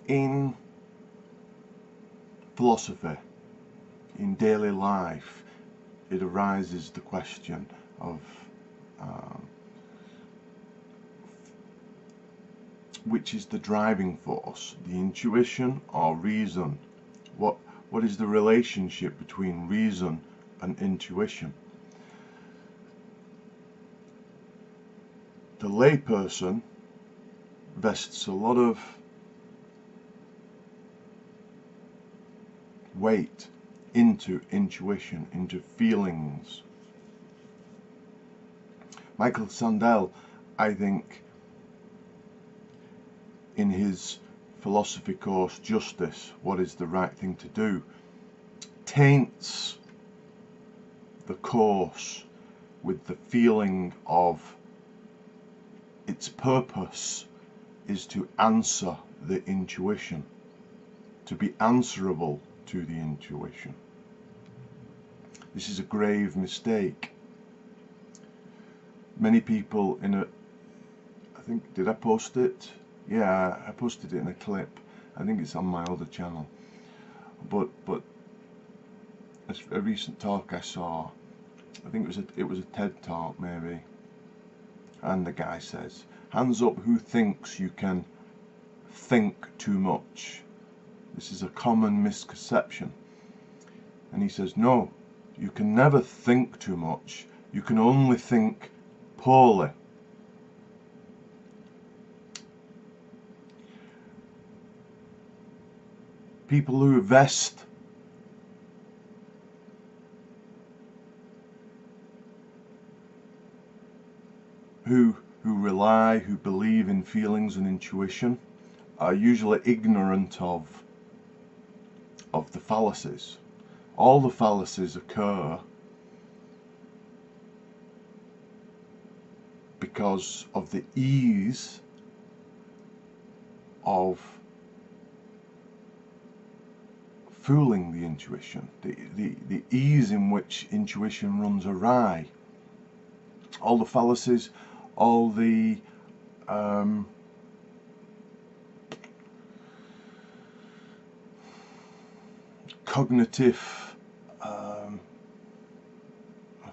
in philosophy, in daily life, it arises the question of which is the driving force, the intuition or reason? What is the relationship between reason and intuition? The layperson vests a lot of weight into intuition, into feelings. Michael Sandel, I think, in his philosophy course, Justice, What is the Right Thing to Do, taints the course with the feeling of its purpose is to answer the intuition, to be answerable to the intuition. This is a grave mistake. Many people I think, did I post it? Yeah, I posted it in a clip. I think it's on my other channel. But a recent talk I saw, I think it was a TED talk maybe, and the guy says, hands up who thinks you can think too much. This is a common misconception. And he says, no, you can never think too much. You can only think poorly. People who vest who rely, who believe in feelings and intuition are usually ignorant of the fallacies. All the fallacies occur because of the ease of fooling the intuition, the ease in which intuition runs awry. All the fallacies, all the cognitive, I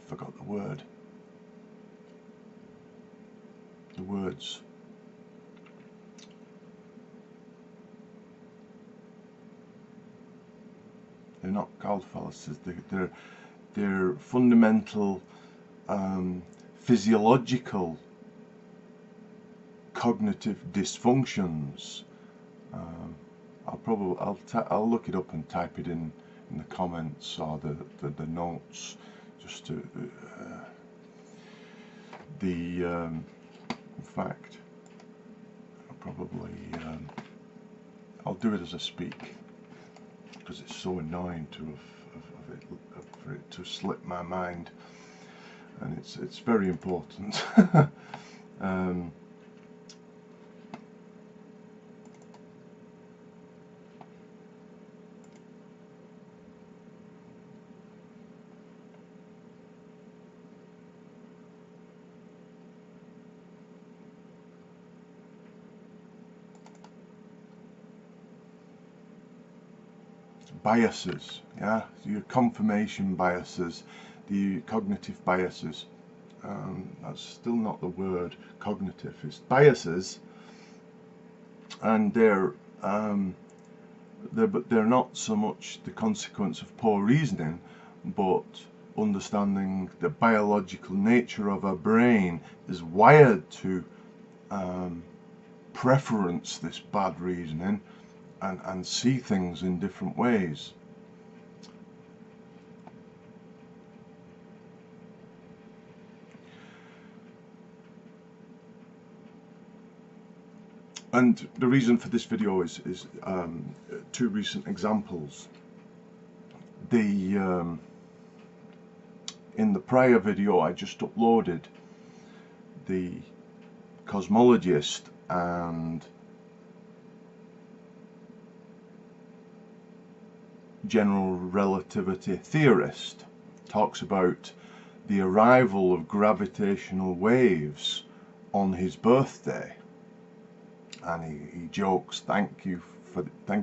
forgot the word, the words. They're not called fallacies, they're fundamental physiological cognitive dysfunctions. I'll look it up and type it in the comments or the notes, just to in fact I'll do it as I speak, because it's so annoying for it to slip my mind, and it's very important. Biases, yeah, your confirmation biases, the cognitive biases. That's still not the word cognitive, it's biases, and they're not so much the consequence of poor reasoning, but understanding the biological nature of our brain is wired to preference this bad reasoning and see things in different ways. And the reason for this video is two recent examples. In the prior video I just uploaded, the cosmologist and general relativity theorist talks about the arrival of gravitational waves on his birthday, and he jokes, thank you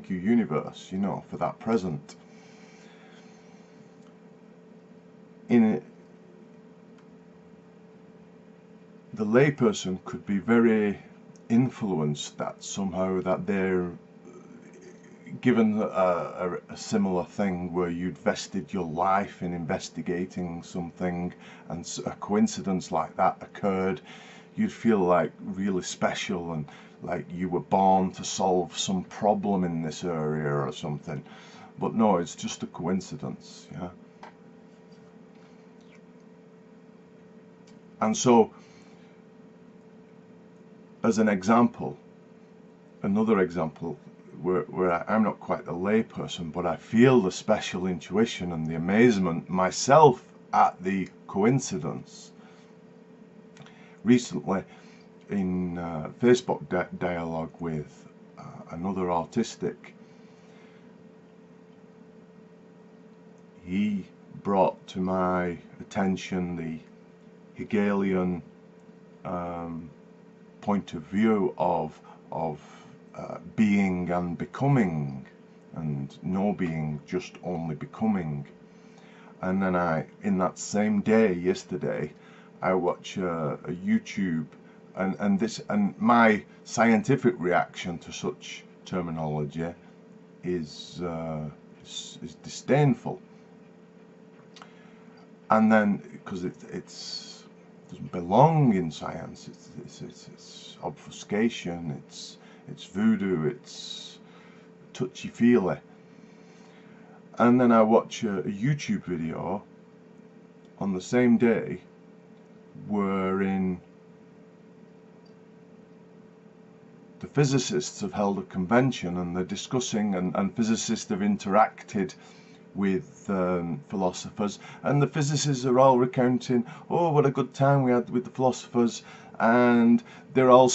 universe, you know, for that present. The layperson could be very influenced that somehow that they're given a similar thing where you'd vested your life in investigating something, and a coincidence like that occurred, you'd feel like really special and like you were born to solve some problem in this area or something. But no, it's just a coincidence, yeah. And so, as an example, another example where I'm not quite a layperson, but I feel the special intuition and the amazement myself at the coincidence. Recently, in Facebook dialogue with another autistic, he brought to my attention the Hegelian point of view of being and becoming, and no being, just only becoming. And then in that same day, yesterday, I watch a YouTube, and my scientific reaction to such terminology is disdainful. And then, because it doesn't belong in science, it's obfuscation, it's voodoo, it's touchy-feely. And then I watch a YouTube video on the same day wherein the physicists have held a convention and they're discussing, and physicists have interacted with philosophers, and the physicists are all recounting, oh, what a good time we had with the philosophers, and they're all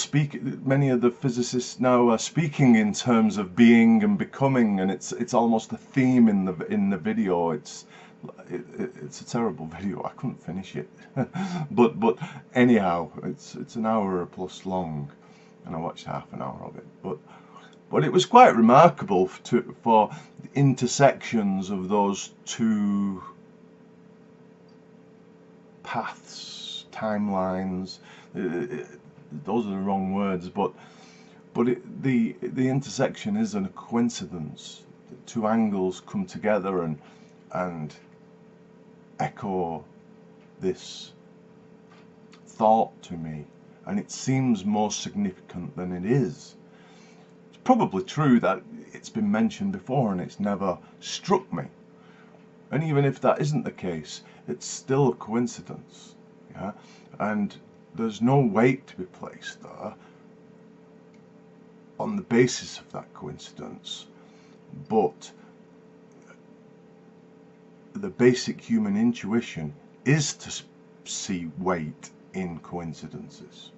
many of the physicists now are speaking in terms of being and becoming, and it's almost a theme in the video. It's a terrible video. I couldn't finish it. but anyhow, it's an hour plus long, and I watched half an hour of it. But it was quite remarkable for the intersections of those two paths, timelines. Those are the wrong words, but the intersection isn't a coincidence. The two angles come together and echo this thought to me, and it seems more significant than it is. It's probably true that it's been mentioned before and it's never struck me, and even if that isn't the case, it's still a coincidence, yeah. And there's no weight to be placed there on the basis of that coincidence, but the basic human intuition is to see weight in coincidences.